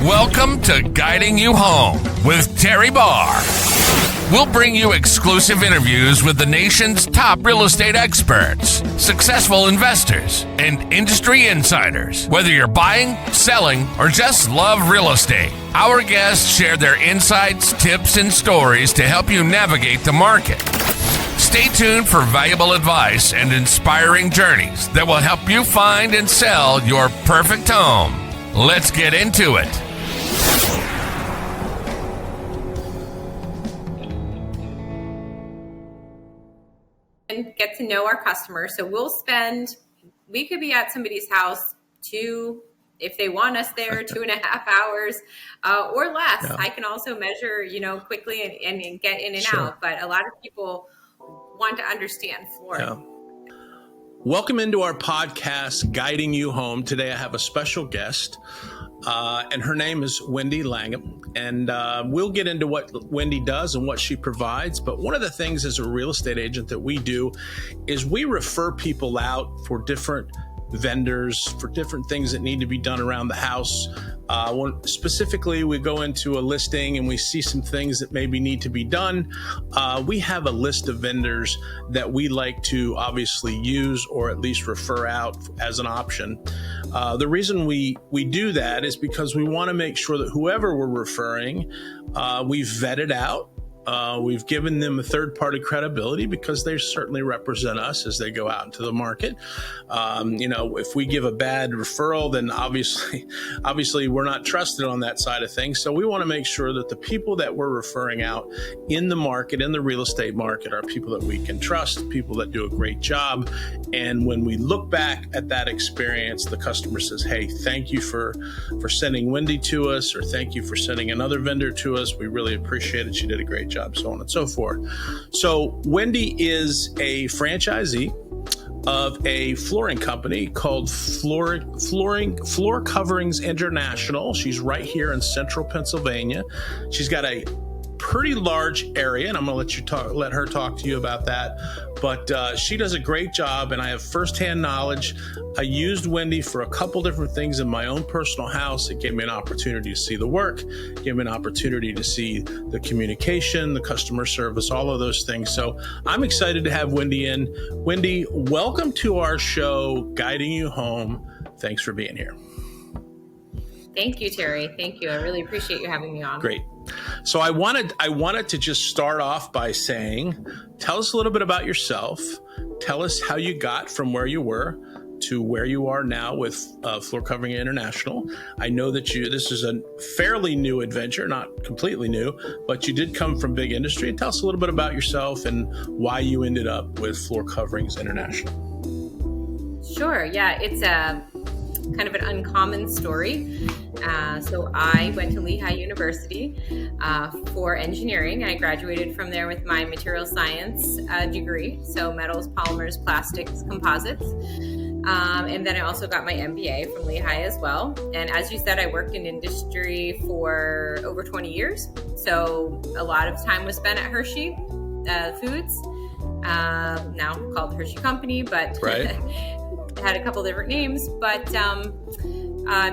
Welcome to Guiding You Home with Terry Barr. We'll bring you exclusive interviews with the nation's top real estate experts, successful investors, and industry insiders. Whether you're buying, selling, or just love real estate, our guests share their insights, tips, and stories to help you navigate the market. Stay tuned for valuable advice and inspiring journeys that will help you find and sell your perfect home. Let's get into it. And get to know our customers. So we could be at somebody's house if they want us there, 2.5 hours or less. Yeah. I can also measure, quickly and get in and out. But a lot of people want to understand flooring. Yeah. Welcome into our podcast, Guiding You Home. Today I have a special guest, and her name is Wendy Langam. And we'll get into what Wendy does and what she provides. But one of the things as a real estate agent that we do is we refer people out for different vendors, for different things that need to be done around the house. Specifically, we go into a listing and we see some things that maybe need to be done. We have a list of vendors that we like to obviously use or at least refer out as an option. The reason we do that is because we want to make sure that whoever we're referring, we've vetted out. We've given them a third-party credibility because they certainly represent us as they go out into the market. If we give a bad referral, then obviously we're not trusted on that side of things. So we want to make sure that the people that we're referring out in the market, in the real estate market, are people that we can trust, people that do a great job. And when we look back at that experience, the customer says, hey, thank you for sending Wendy to us, or thank you for sending another vendor to us. We really appreciate it. She did a great job, so on and so forth. So Wendy is a franchisee of a flooring company called Floor Coverings International. She's right here in central Pennsylvania. She's got a pretty large area, and I'm going to let her talk to you about that. But she does a great job, and I have firsthand knowledge. I used Wendy for a couple different things in my own personal house. It gave me an opportunity to see the work, gave me an opportunity to see the communication, the customer service, all of those things. So I'm excited to have Wendy in. Wendy, welcome to our show, Guiding You Home. Thanks for being here. Thank you, Terry. Thank you. I really appreciate you having me on. Great. So I wanted to just start off by saying, tell us a little bit about yourself. Tell us how you got from where you were to where you are now with Floor Covering International. I know that this is a fairly new adventure, not completely new, but you did come from big industry. Tell us a little bit about yourself and why you ended up with Floor Coverings International. Sure. Yeah, it's kind of an uncommon story. So I went to Lehigh University for engineering. I graduated from there with my material science degree, so metals, polymers, plastics, composites. And then I also got my MBA from Lehigh as well. And as you said, I worked in industry for over 20 years. So a lot of time was spent at Hershey Foods, now called Hershey Company, but right. had a couple different names, but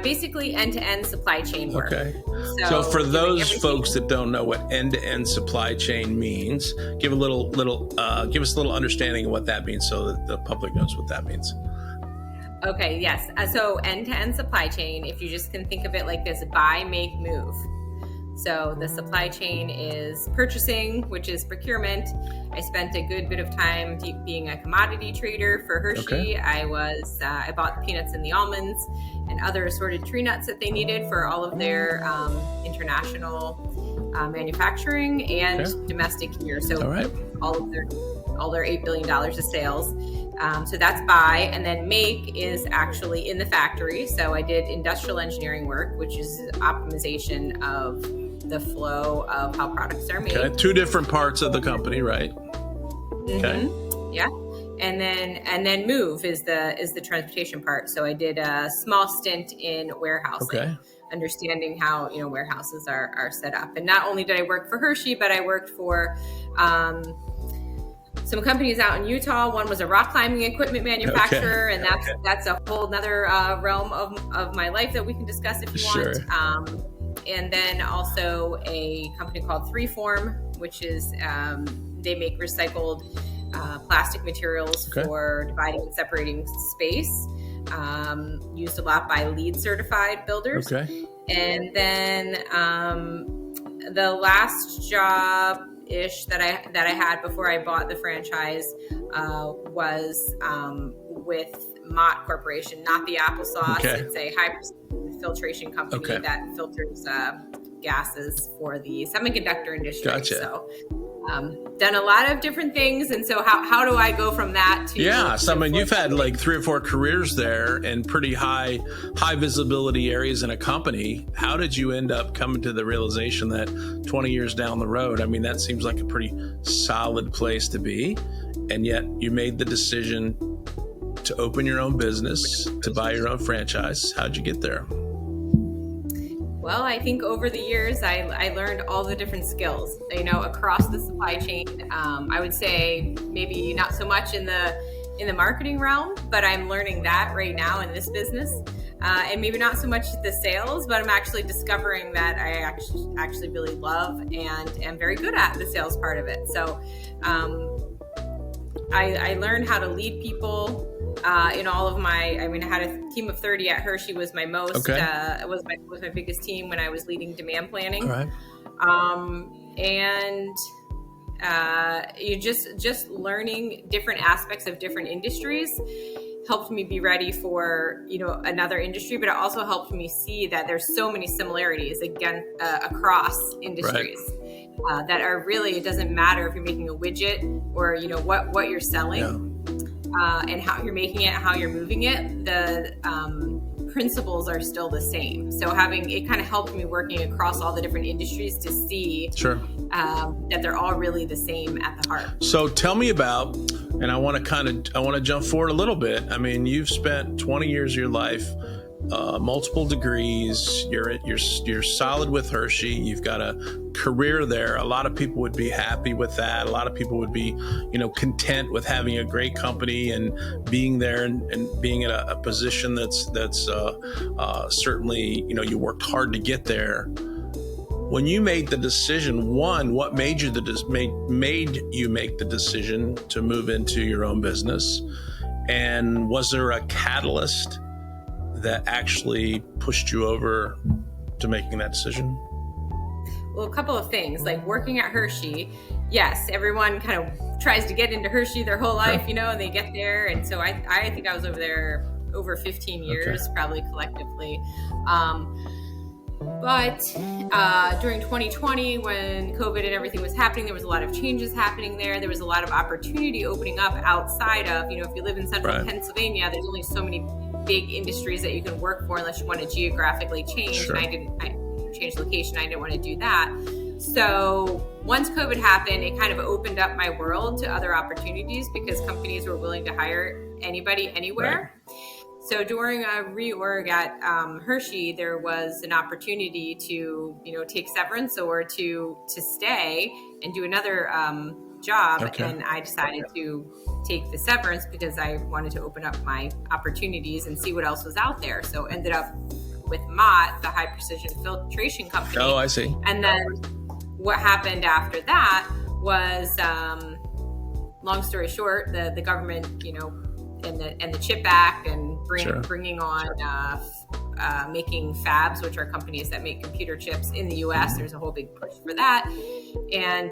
basically end-to-end supply chain work. Okay. So for those folks that don't know what end-to-end supply chain means, give us a little understanding of what that means so that the public knows what that means. Okay, yes. So end-to-end supply chain, if you just can think of it like this: buy, make, move. So the supply chain is purchasing, which is procurement. I spent a good bit of time being a commodity trader for Hershey. Okay. I bought the peanuts and the almonds and other assorted tree nuts that they needed for all of their international manufacturing and domestic here. So all their $8 billion of sales. So that's buy, and then make is actually in the factory. So I did industrial engineering work, which is optimization of the flow of how products are made. Okay, two different parts of the company, right? Okay. Mm-hmm. Yeah. And then move is the transportation part. So I did a small stint in warehousing, understanding how warehouses are set up. And not only did I work for Hershey, but I worked for some companies out in Utah. One was a rock climbing equipment manufacturer, and that's a whole nother realm of my life that we can discuss if you want. And then also a company called Freeform, which is they make recycled plastic materials for dividing and separating space. Used a lot by LEED certified builders. Okay. And then the last job ish that I had before I bought the franchise was with Mott Corporation, not the applesauce. Okay. It's a high precision filtration company that filters gases for the semiconductor industry. Gotcha. So done a lot of different things. And so how do I go from that to... So I mean, you've had like 3 or 4 careers there in pretty high visibility areas in a company. How did you end up coming to the realization that 20 years down the road, I mean, that seems like a pretty solid place to be, and yet you made the decision to open your own business, to buy your own franchise? How'd you get there? Well, I think over the years, I learned all the different skills, across the supply chain. I would say maybe not so much in the marketing realm, but I'm learning that right now in this business. And maybe not so much the sales, but I'm actually discovering that I actually really love and am very good at the sales part of it. So I learned how to lead people. In all of I had a team of 30 at Hershey, was my most, was my biggest team when I was leading demand planning. All right. And you just learning different aspects of different industries helped me be ready for, another industry, but it also helped me see that there's so many similarities across industries. Right. That are really, it doesn't matter if you're making a widget or, what you're selling. And how you're making it, how you're moving it, the principles are still the same. So it kind of helped me working across all the different industries to see that they're all really the same at the heart. So tell me about, and I want to jump forward a little bit. I mean, you've spent 20 years of your life, multiple degrees. You're solid with Hershey. You've got a career there. A lot of people would be happy with that. A lot of people would be, content with having a great company and being there and being in a position that's certainly, you worked hard to get there. When you made the decision, what made you make the decision to move into your own business? And was there a catalyst that actually pushed you over to making that decision? Well, a couple of things, like working at Hershey. Yes, everyone kind of tries to get into Hershey their whole life, and they get there. And so I think I was over there over 15 years, probably collectively. But during 2020, when COVID and everything was happening, there was a lot of changes happening there. There was a lot of opportunity opening up outside of, if you live in central Pennsylvania, there's only so many big industries that you can work for unless you want to geographically change. And I changed location. I didn't want to do that. So once COVID happened, it kind of opened up my world to other opportunities because companies were willing to hire anybody, anywhere. Right. So during a reorg at Hershey, there was an opportunity to, take severance or to stay and do another job. And I decided to take the severance because I wanted to open up my opportunities and see what else was out there. So ended up with Mott, the high precision filtration company. Oh, I see. And then what happened after that was, long story short, the government, and the CHIP Act and bringing on making fabs, which are companies that make computer chips in the U.S. There's a whole big push for that. And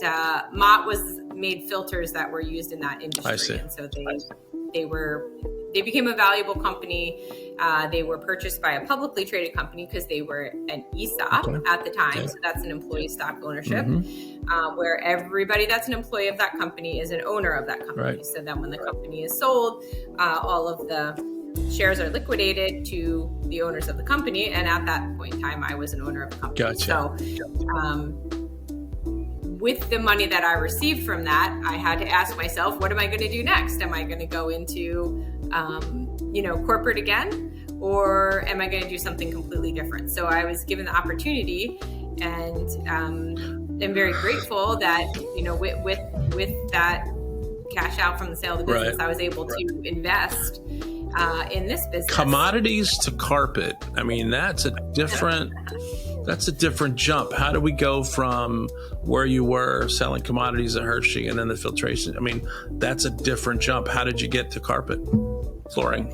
Mott made filters that were used in that industry. I see. And so they became a valuable company. They were purchased by a publicly traded company because they were an ESOP at the time. So that's an employee stock ownership, where everybody that's an employee of that company is an owner of that company. Right. So then when the company is sold, all of the shares are liquidated to the owners of the company. And at that point in time, I was an owner of the company. Gotcha. So with the money that I received from that, I had to ask myself, what am I going to do next? Am I going to go into, corporate again, or am I going to do something completely different? So I was given the opportunity, and I'm very grateful that, with that cash out from the sale of the business, I was able to invest in this business. Commodities to carpet. I mean, that's a different jump. How do we go from where you were selling commodities at Hershey and then the filtration? I mean, that's a different jump. How did you get to carpet flooring?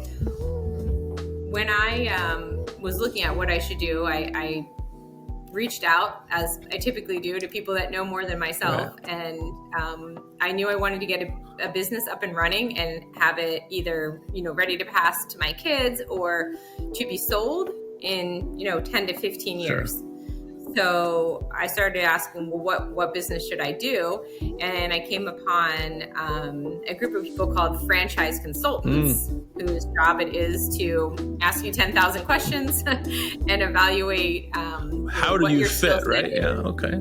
When I was looking at what I should do, I reached out, as I typically do, to people that know more than myself. Right. And I knew I wanted to get a business up and running and have it either, ready to pass to my kids or to be sold in, 10 to 15 years. Sure. So I started asking, well, what business should I do? And I came upon a group of people called franchise consultants, whose job it is to ask you 10,000 questions and evaluate how do you fit, right? Yeah, okay.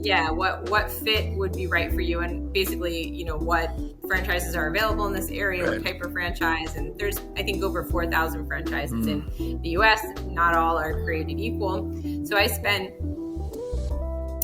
Yeah, what fit would be right for you, and basically, what franchises are available in this area, right. What type of franchise, and there's, I think, over 4,000 franchises in the U.S. Not all are created equal. So I spent,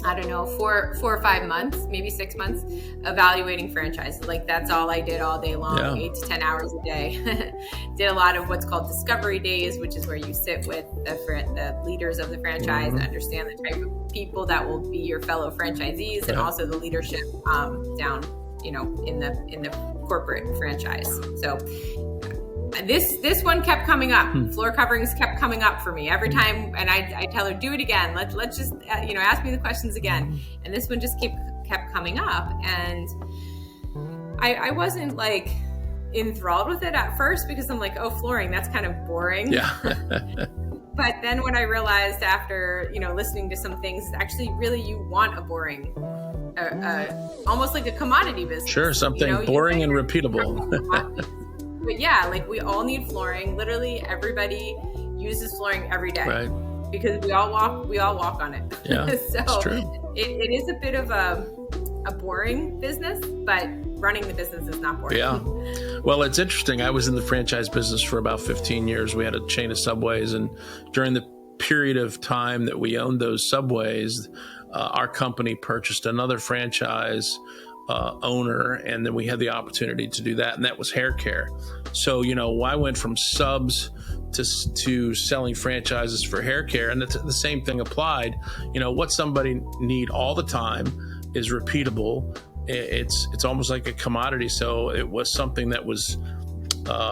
I don't know, 4 or 5 months, maybe 6 months, evaluating franchises. Like, that's all I did all day long, 8 to 10 hours a day. Did a lot of what's called discovery days, which is where you sit with the leaders of the franchise and understand the type of people that will be your fellow franchisees, and also the leadership down, in the corporate franchise. So this one kept coming up. Floor coverings kept coming up for me every time, and I tell her, do it again. Let's just ask me the questions again. And this one just kept coming up, and I wasn't like enthralled with it at first, because I'm like, oh, flooring, that's kind of boring. Yeah. But then when I realized after listening to some things, actually really you want a boring, almost like a commodity business. Sure, something boring and repeatable. But yeah, like, we all need flooring. Literally everybody uses flooring every day, right? Because we all walk on it. Yeah, so that's true. It is a bit of a boring business, but running the business is not boring. Yeah. Well, it's interesting. I was in the franchise business for about 15 years. We had a chain of Subways, and during the period of time that we owned those Subways, our company purchased another franchise owner, and then we had the opportunity to do that, and that was hair care. So, I went from subs to selling franchises for hair care, and the same thing applied. What somebody need all the time is repeatable. It's almost like a commodity. So it was something that was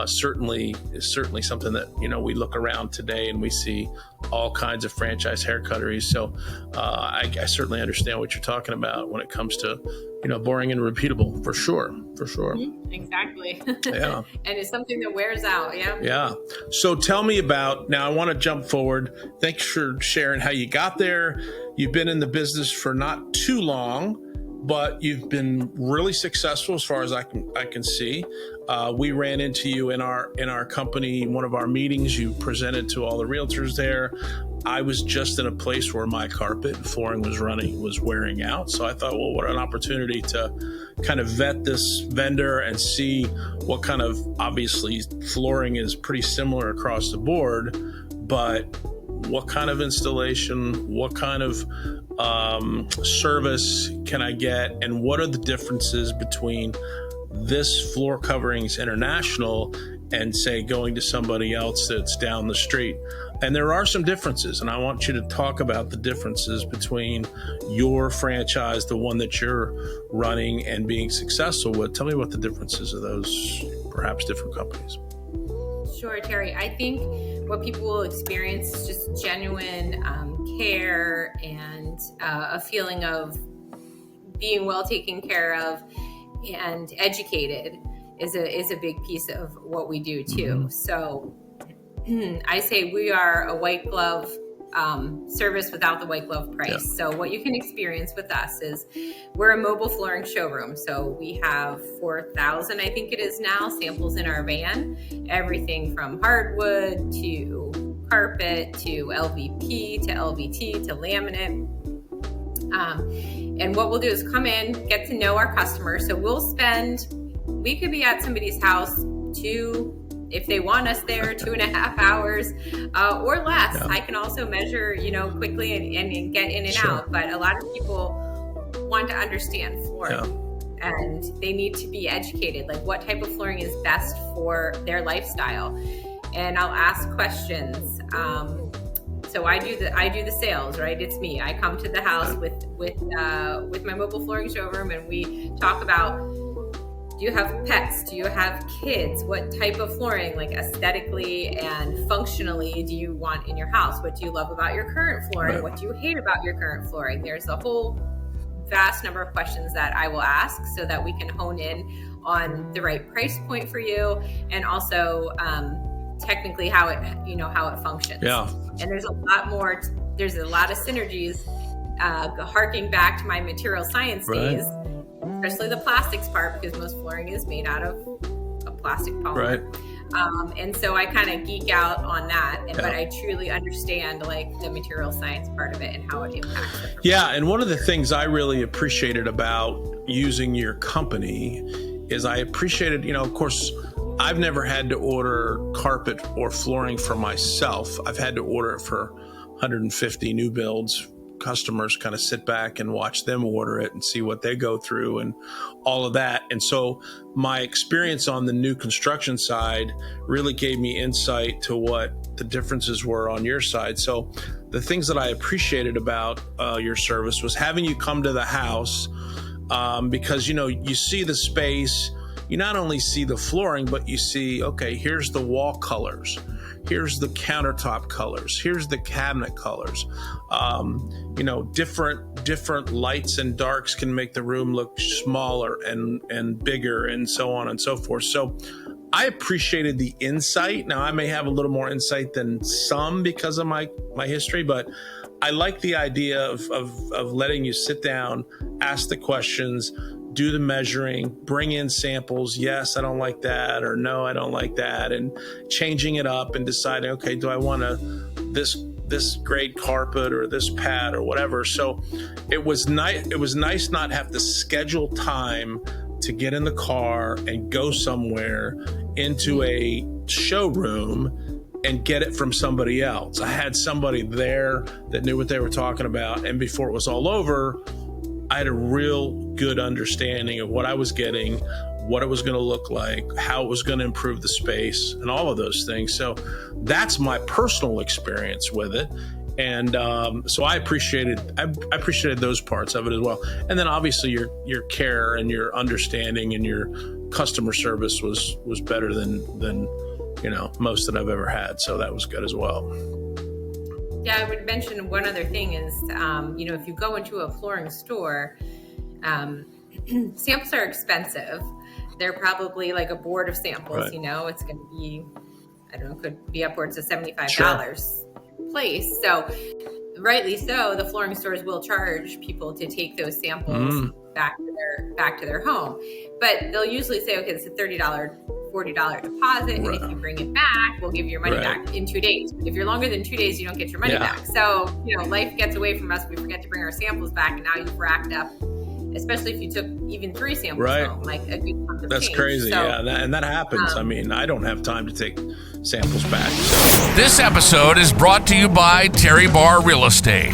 certainly something that we look around today and we see all kinds of franchise hair cutteries. So I certainly understand what you're talking about when it comes to boring and repeatable, for sure. Exactly. Yeah. And it's something that wears out. Yeah. So tell me about, now I want to jump forward. Thanks for sharing how you got there. You've been in the business for not too long, but you've been really successful as far as I can see. We ran into you in our company, in one of our meetings. You presented to all the realtors there. I was just in a place where my carpet and flooring was wearing out. So I thought, well, what an opportunity to kind of vet this vendor and see what kind of, obviously flooring is pretty similar across the board, but what kind of installation, what kind of service can I get, and what are the differences between this Floor Coverings International and, say, going to somebody else that's down the street? And there are some differences, and I want you to talk about the differences between your franchise, the one that you're running and being successful with. Tell me what the differences of those perhaps different companies. Sure, Terry. I think what people will experience is just genuine care and a feeling of being well taken care of and educated is a big piece of what we do too. Mm-hmm. So I say we are a white glove service without the white glove price. Yeah. So what you can experience with us is we're a mobile flooring showroom. So we have 4,000, I think it is now, samples in our van, everything from hardwood to carpet to LVP to LVT to laminate. And what we'll do is come in, get to know our customers. So we could be at somebody's house if they want us there, 2.5 hours or less. Yeah. I can also measure, quickly and get in and out. But a lot of people want to understand flooring. and they need to be educated. Like, what type of flooring is best for their lifestyle? And I'll ask questions. So I do the sales, right? It's me. I come to the house with my mobile flooring showroom, and we talk about, do you have pets? Do you have kids? What type of flooring, like aesthetically and functionally, do you want in your house? What do you love about your current flooring? Right. What do you hate about your current flooring? There's a whole vast number of questions that I will ask so that we can hone in on the right price point for you, and also technically how it functions. Yeah. And there's a lot of synergies, harking back to my material science days, especially the plastics part, because most flooring is made out of a plastic polymer. Right. And so I kind of geek out on that, but I truly understand like the material science part of it and how it impacts it. Yeah, and one of the things I really appreciated about using your company is I appreciated, of course, I've never had to order carpet or flooring for myself. I've had to order it for 150 new builds. Customers kind of sit back and watch them order it and see what they go through and all of that. And so my experience on the new construction side really gave me insight to what the differences were on your side. So the things that I appreciated about your service was having you come to the house, because, you see the space. You not only see the flooring, but you see, okay, here's the wall colors. Here's the countertop colors. Here's the cabinet colors. Different lights and darks can make the room look smaller and bigger, and so on and so forth. So I appreciated the insight. Now, I may have a little more insight than some because of my history, but I like the idea of letting you sit down, ask the questions, do the measuring, bring in samples. Yes, I don't like that, or no, I don't like that, and changing it up and deciding, okay, do I want this grade carpet or this pad or whatever. So it was nice. It was nice not have to schedule time to get in the car and go somewhere into a showroom and get it from somebody else. I had somebody there that knew what they were talking about, and before it was all over, I had a real good understanding of what I was getting, what it was going to look like, how it was going to improve the space, and all of those things. So that's my personal experience with it. And so I appreciated those parts of it as well. And then obviously your care and your understanding and your customer service was better than most that I've ever had. So that was good as well. Yeah, I would mention one other thing is, if you go into a flooring store, samples are expensive. They're probably like a board of samples, Right. It's going to be, could be upwards of $75 Sure. place. So rightly so, the flooring stores will charge people to take those samples back to their home. But they'll usually say, okay, this is a $30, $40 deposit, and if you bring it back, we'll give you your money back in 2 days. If you're longer than 2 days, you don't get your money back. So, life gets away from us. We forget to bring our samples back, and now you've racked up, especially if you took even 3 samples home, like a good chunk of That's change. crazy. So, And that happens. I don't have time to take samples back. So. This episode is brought to you by Terry Barr Real Estate.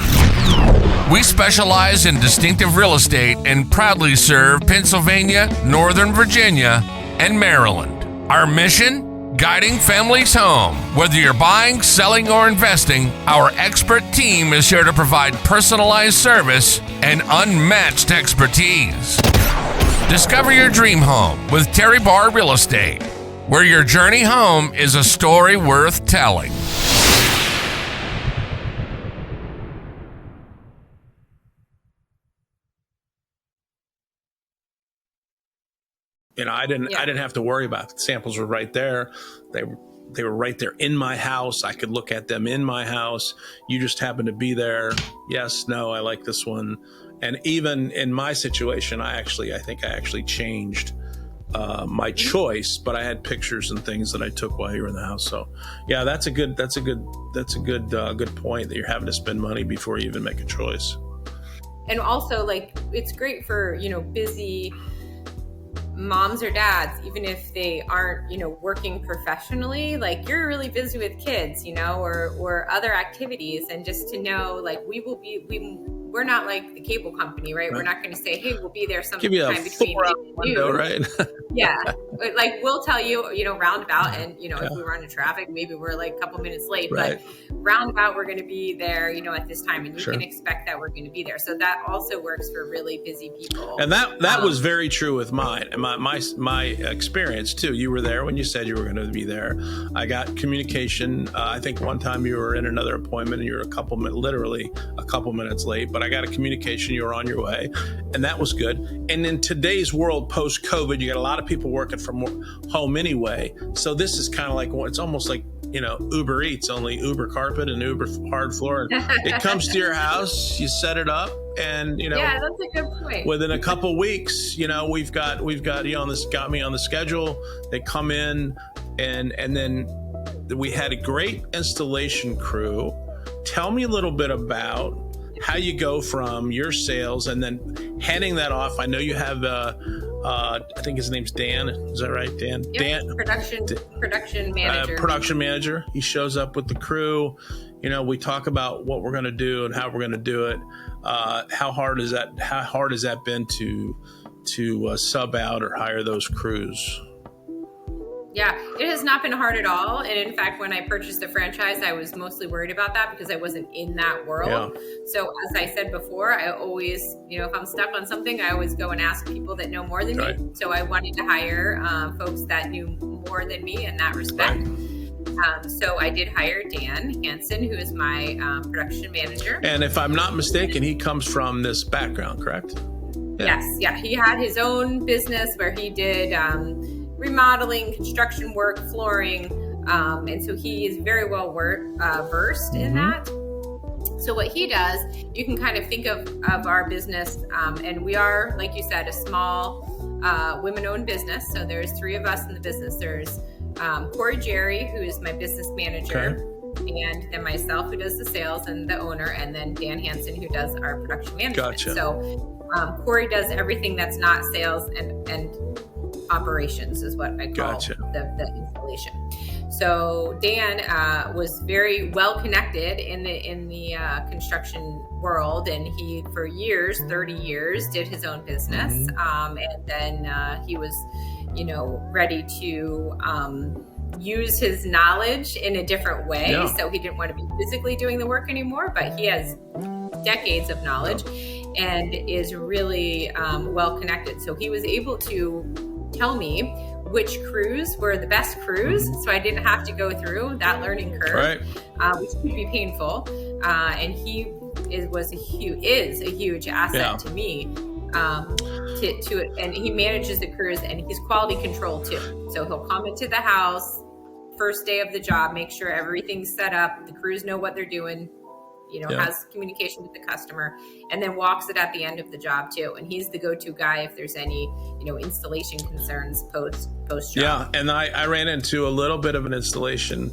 We specialize in distinctive real estate and proudly serve Pennsylvania, Northern Virginia, and Maryland. Our mission? Guiding families home. Whether you're buying, selling, or investing, our expert team is here to provide personalized service and unmatched expertise. Discover your dream home with Terry Barr Real Estate, where your journey home is a story worth telling. I didn't have to worry about it. Samples were right there. They were right there in my house. I could look at them in my house. You just happened to be there. Yes, no, I like this one. And even in my situation, I think I actually changed my choice, but I had pictures and things that I took while you were in the house. So yeah, that's a good point that you're having to spend money before you even make a choice. And also, like, it's great for, busy moms or dads, even if they aren't, working professionally, like you're really busy with kids, or other activities. And just to know, like, we we're not like the cable company, right? We're not going to say, hey, we'll be there Give you a sometime between 4-hour window, right? Yeah. Like we'll tell you, roundabout, and, if we run into traffic, maybe we're like a couple minutes late, Right. but roundabout, we're going to be there, at this time, and you Sure. can expect that we're going to be there. So that also works for really busy people. And that was very true with mine and my experience too. You were there when you said you were going to be there. I got communication. I think one time you were in another appointment and you were literally a couple minutes late, but I got a communication you were on your way, and that was good. And in today's world, post-COVID, you got a lot of people working from home anyway. So this is kind of like, it's almost like, Uber Eats, only Uber carpet and Uber hard floor. And it comes to your house, you set it up, and yeah, that's a good point. Within a couple weeks, we've got you on this, got me on the schedule. They come in, and then we had a great installation crew. Tell me a little bit about how you go from your sales and then handing that off. I know you have I think his name's Dan. Is that right, Dan? Yep. Dan, production manager. Production manager. He shows up with the crew. We talk about what we're going to do and how we're going to do it. How hard has that been to sub out or hire those crews? Yeah, it has not been hard at all. And in fact, when I purchased the franchise, I was mostly worried about that because I wasn't in that world. Yeah. So as I said before, I always, if I'm stuck on something, I always go and ask people that know more than me. So I wanted to hire folks that knew more than me in that respect. Right. So I did hire Dan Hansen, who is my production manager. And if I'm not mistaken, he comes from this background, correct? Yeah. Yes. Yeah. He had his own business where he did remodeling, construction work, flooring, and so he is very well versed in that. So what he does, you can kind of think of our business, and we are, like you said, a small women-owned business. So there's 3 of us in the business. There's Corey Jerry, who is my business manager, and then myself, who does the sales and the owner, and then Dan Hansen, who does our production management. Gotcha. So Corey does everything that's not sales and operations is what I call the installation. So Dan was very well connected in the construction world, and he for years, 30 years, did his own business, and then he was, ready to use his knowledge in a different way. Yeah. So he didn't want to be physically doing the work anymore, but he has decades of knowledge and is really well connected. So he was able to tell me which crews were the best crews, so I didn't have to go through that learning curve, which could be painful. And he is a huge asset to me. And he manages the crews, and he's quality control too. So he'll come into the house first day of the job, make sure everything's set up, the crews know what they're doing, has communication with the customer, and then walks it at the end of the job too. And he's the go-to guy if there's any, installation concerns post job. Yeah, and I ran into a little bit of an installation.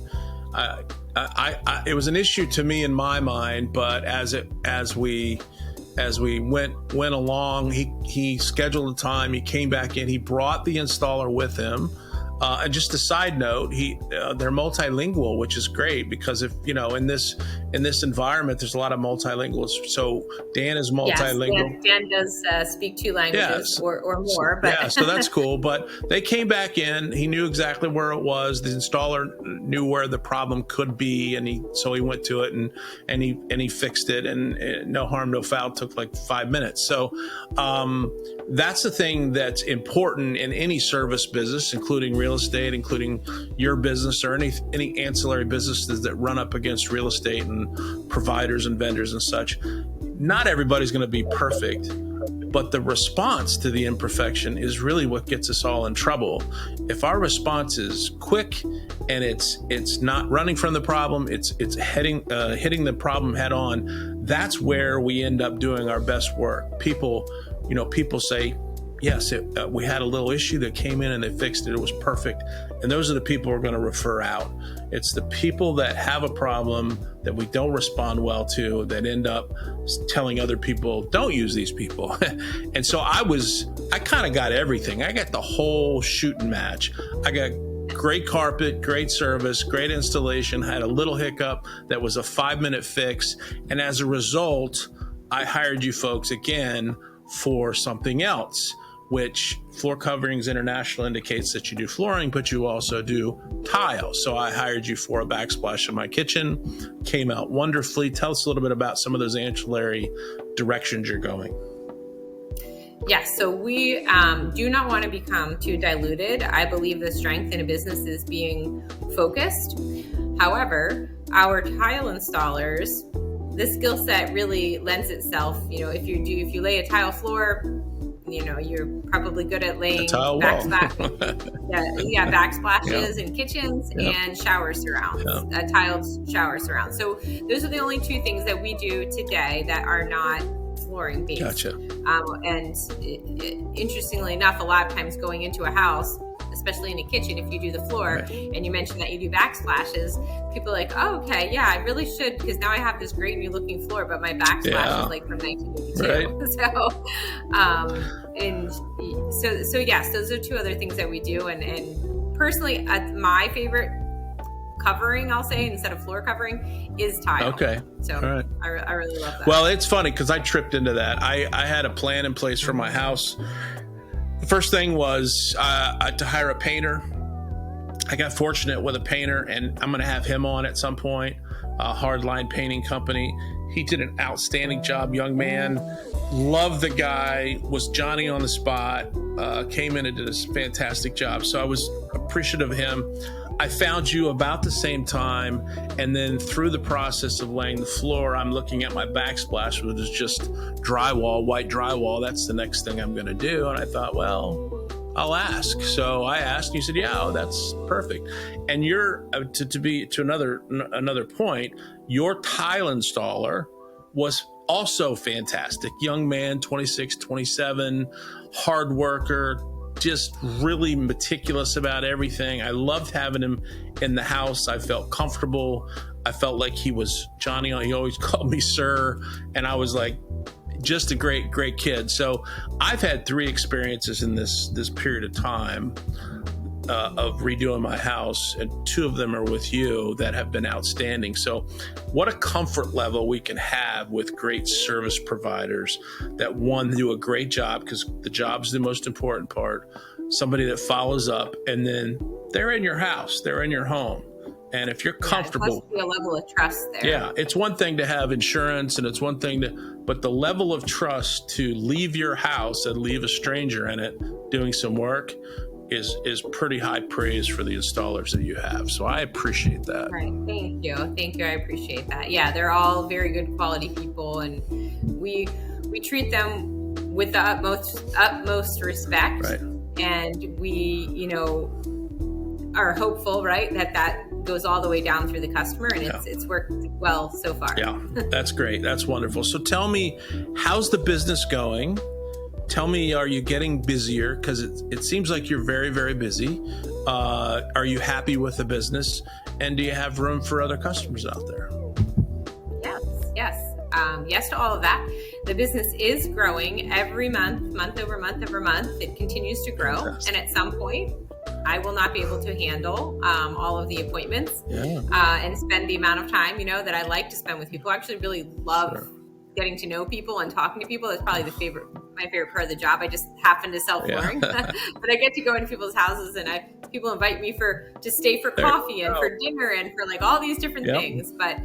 It was an issue to me in my mind, but as we went along, he scheduled a time. He came back in. He brought the installer with him. And just a side note, they're multilingual, which is great because if in this environment, there's a lot of multilinguals. So Dan is multilingual. Yes, Dan does speak 2 languages or more. But yeah, so that's cool. But they came back in. He knew exactly where it was. The installer knew where the problem could be, and so he went to it and he fixed it. And no harm, no foul. It took like 5 minutes. So that's the thing that's important in any service business, including real estate, including your business or any ancillary businesses that run up against real estate and providers and vendors and such. Not everybody's going to be perfect, but the response to the imperfection is really what gets us all in trouble. If our response is quick and it's not running from the problem, it's hitting the problem head on, that's where we end up doing our best work. People say, yes, we had a little issue that came in and they fixed it. It was perfect. And those are the people we're going to refer out. It's the people that have a problem that we don't respond well to that end up telling other people, don't use these people. And so I kind of got everything. I got the whole shooting match. I got great carpet, great service, great installation, had a little hiccup that was a 5-minute fix. And as a result, I hired you folks again for something else, which Floor Coverings International indicates that you do flooring, but you also do tile. So I hired you for a backsplash in my kitchen. Came out wonderfully. Tell us a little bit about some of those ancillary directions you're going. Yes, so we do not want to become too diluted. I believe the strength in a business is being focused. However, our tile installers, the skill set really lends itself. If you lay a tile floor, you're probably good at laying backsplashes in kitchens and shower surrounds, tiled shower surrounds. So those are the only two things that we do today that are not flooring based. Gotcha. And interestingly enough, a lot of times going into a house, especially in a kitchen, if you do the floor and you mentioned that you do backsplashes, people are like, oh, okay, yeah, I really should, because now I have this great new looking floor, but my backsplash is like from 1982. So yes, those are two other things that we do. And personally, my favorite covering, I'll say, instead of floor covering, is tile. Okay. So right. I really love that. Well, it's funny because I tripped into that. I had a plan in place for my house. The first thing was to hire a painter. I got fortunate with a painter, and I'm going to have him on at some point, a Hardline painting company. He did an outstanding job, young man. Loved the guy, was Johnny on the spot, came in and did a fantastic job. So I was appreciative of him. I found you about the same time, and then through the process of laying the floor, I'm looking at my backsplash, which is just drywall, white drywall. That's the next thing I'm going to do. And I thought, well, I'll ask. So I asked, and you said, yeah, that's perfect. And you're to another point, your tile installer was also fantastic. Young man, 26, 27, hard worker, just really meticulous about everything. I loved having him in the house. I felt comfortable. I felt like he was Johnny. He always called me sir. And I was like, just a great, great kid. So I've had 3 experiences in this period of time of redoing my house, and 2 of them are with you that have been outstanding. So what a comfort level we can have with great service providers that, one, do a great job, because the job's the most important part, somebody that follows up, and then they're in your house, they're in your home. And if you're comfortable, it must be a level of trust there. Yeah, it's one thing to have insurance, and it's one thing but the level of trust to leave your house and leave a stranger in it doing some work is pretty high praise for the installers that you have. So I appreciate that. Right. Thank you. I appreciate that. Yeah, they're all very good quality people, and we treat them with the utmost respect. Right. And we, are hopeful, right, that goes all the way down through the customer, and it's worked well so far. Yeah, that's great. That's wonderful. So tell me, how's the business going? Tell me, are you getting busier? Because it seems like you're very, very busy. Are you happy with the business? And do you have room for other customers out there? Yes. Yes to all of that. The business is growing every month over month. It continues to grow. Fantastic. And at some point, I will not be able to handle all of the appointments and spend the amount of time, that I like to spend with people. I actually really love getting to know people and talking to people. That's probably my favorite part of the job. I just happen to sell flooring, but I get to go into people's houses, and people invite me to stay for coffee and for dinner and for like all these different things. But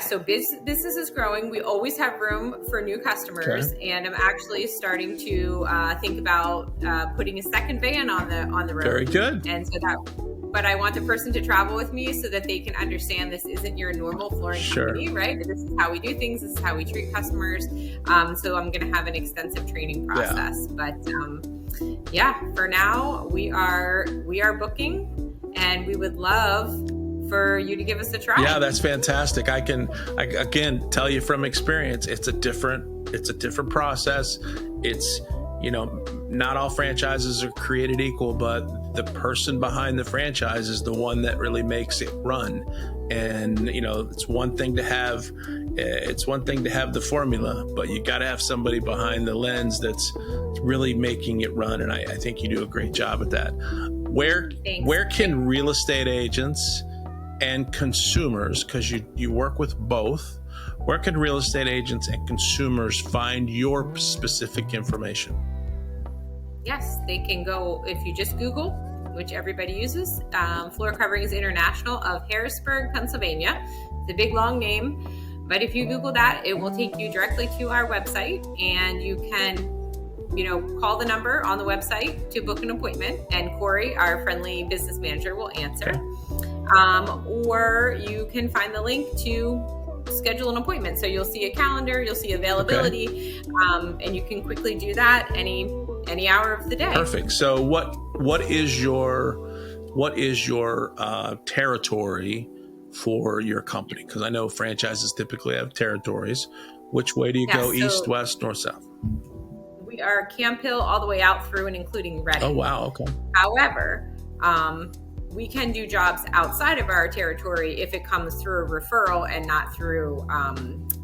so business is growing. We always have room for new customers, and I'm actually starting to think about putting a second van on the road. Very good. And so but I want the person to travel with me so that they can understand this isn't your normal flooring company, right? This is how we do things. This is how we treat customers. So I'm going to have an extensive training process. But for now we are booking, and we would love for you to give us a try. Yeah, that's fantastic. I again tell you from experience, it's a different process. It's, not all franchises are created equal, but the person behind the franchise is the one that really makes it run. And, it's one thing to have the formula, but you got to have somebody behind the lens that's really making it run. And I think you do a great job at that. Where can real estate agents and consumers, because you work with both, where can real estate agents and consumers find your specific information? Yes, they can go, if you just Google, which everybody uses, Floor Coverings International of Harrisburg, Pennsylvania. It's a big, long name. But if you Google that, it will take you directly to our website, and you can, call the number on the website to book an appointment, and Corey, our friendly business manager, will answer. Or you can find the link to schedule an appointment. So you'll see a calendar, you'll see availability, and you can quickly do that any hour of the day. Perfect. So what is your territory for your company? Because I know franchises typically have territories. Which way do you go? East, west, north, south? We are Camp Hill all the way out through and including Reading. Oh, wow. Okay. However, we can do jobs outside of our territory if it comes through a referral and not through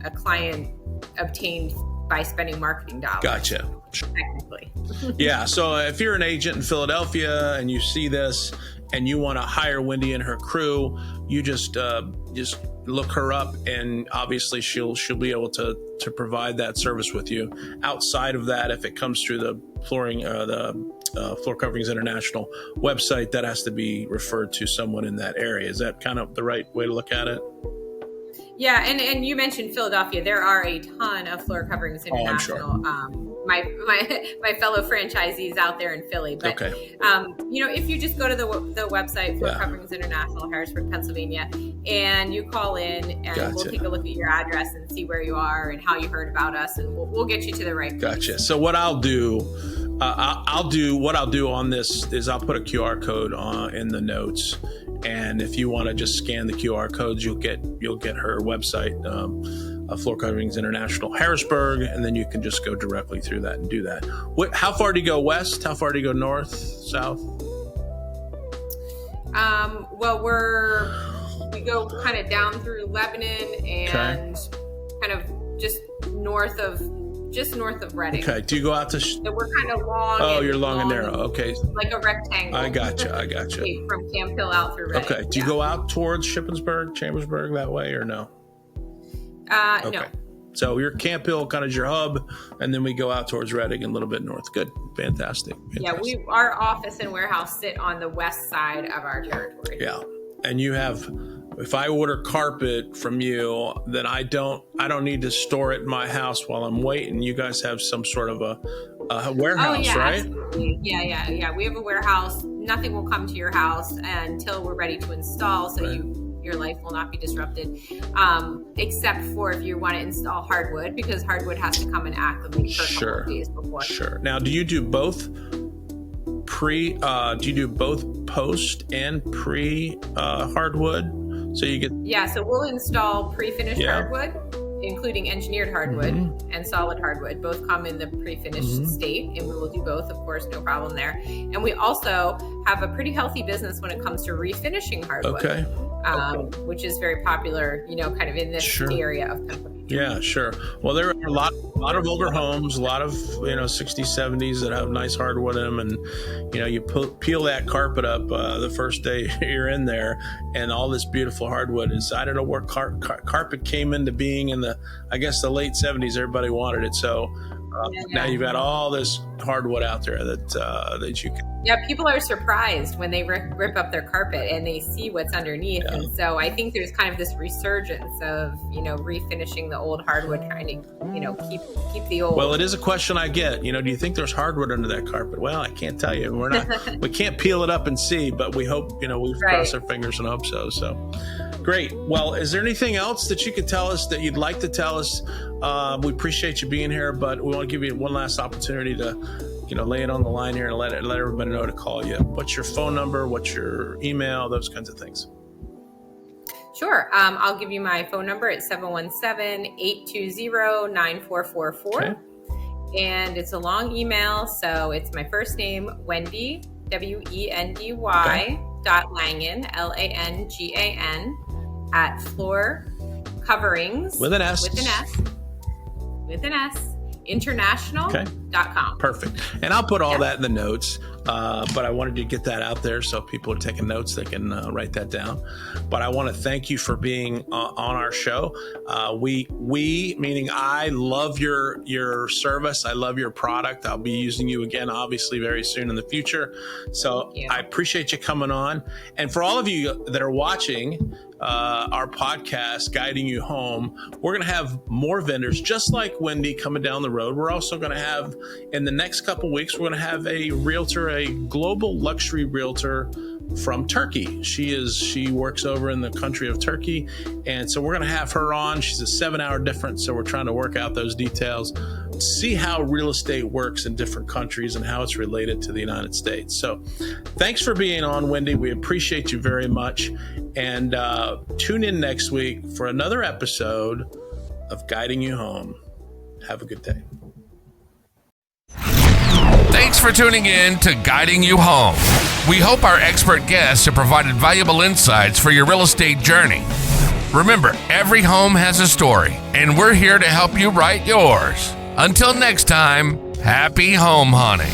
a client obtained by spending marketing dollars. Gotcha. Technically. Yeah. So if you're an agent in Philadelphia and you see this and you want to hire Wendy and her crew, you just look her up, and obviously she'll be able to provide that service with you. Outside of that, if it comes through the Floor Coverings International website, that has to be referred to someone in that area. Is that kind of the right way to look at it? Yeah, and you mentioned Philadelphia. There are a ton of Floor Coverings International. I'm sure. My fellow franchisees out there in Philly. But, okay. If you just go to the website, Floor Coverings International, Harrisburg, Pennsylvania, and you call in, and we'll take a look at your address and see where you are and how you heard about us, and we'll get you to the right place. Gotcha. So what I'll do on this is I'll put a QR code in the notes. And if you want to just scan the QR codes, you'll get her website, Floor Coverings International Harrisburg, and then you can just go directly through that and do that. How far do you go west? How far do you go north, south? Well, we go kind of down through Lebanon and kind of just north of Reading. Okay. Do you go out to? So we're kind of long. Oh, you're long and narrow. Okay. Like a rectangle. I gotcha. From Camp Hill out through Reading. Okay. Do you go out towards Shippensburg, Chambersburg that way, or no? Okay. No. So your Camp Hill kind of is your hub, and then we go out towards Reading and a little bit north. Good. Fantastic. Yeah, our office and warehouse sit on the west side of our territory. Yeah. And you have, if I order carpet from you, then I don't need to store it in my house while I'm waiting. You guys have some sort of a warehouse, right? Absolutely. Yeah. We have a warehouse. Nothing will come to your house until we're ready to install. So your life will not be disrupted, except for if you want to install hardwood, because hardwood has to come and acclimate for a couple of days before. Sure. Now, do you do both post and pre hardwood? So you get so we'll install pre-finished hardwood, including engineered hardwood and solid hardwood. Both come in the pre-finished state, and we will do both, of course, no problem there. And we also have a pretty healthy business when it comes to refinishing hardwood, which is very popular, kind of in this area of Pennsylvania. Yeah, sure. Well, there are a lot of older homes, a lot of 60s, 70s that have nice hardwood in them, and you peel that carpet up the first day you're in there, and all this beautiful hardwood is. I don't know where carpet came into being in the late 70s. Everybody wanted it, so now you've got all this hardwood out there that you can. Yeah, people are surprised when they rip up their carpet and they see what's underneath. Yeah. And so I think there's kind of this resurgence of, refinishing the old hardwood, trying to, keep the old. Well, it is a question I get, do you think there's hardwood under that carpet? Well, I can't tell you. We can't peel it up and see, but we hope, we cross our fingers and hope so. So great. Well, is there anything else that you could tell us that you'd like to tell us? We appreciate you being here, but we want to give you one last opportunity to lay it on the line here and let everybody know to call you. What's your phone number? What's your email? Those kinds of things. Sure. I'll give you my phone number. It's 717-820-9444. Okay. And it's a long email. So it's my first name, Wendy, Wendy, .Langan, LANGAN, at Floor Coverings. With an S. International.com. Perfect. And I'll put all that in the notes. but I wanted to get that out there so people are taking notes, they can write that down. But I want to thank you for being on our show. We meaning I love your service. I love your product. I'll be using you again, obviously, very soon in the future. So I appreciate you coming on. And for all of you that are watching our podcast, Guiding You Home, we're going to have more vendors just like Wendy coming down the road. We're also going to have, in the next couple weeks, we're going to have a realtor, a global luxury realtor from Turkey. She works over in the country of Turkey. And so we're going to have her on. She's a 7-hour difference. So we're trying to work out those details, see how real estate works in different countries and how it's related to the United States. So thanks for being on, Wendy. We appreciate you very much. And tune in next week for another episode of Guiding You Home. Have a good day. Thanks for tuning in to Guiding You Home. We hope our expert guests have provided valuable insights for your real estate journey. Remember, every home has a story, and we're here to help you write yours. Until next time, happy home hunting.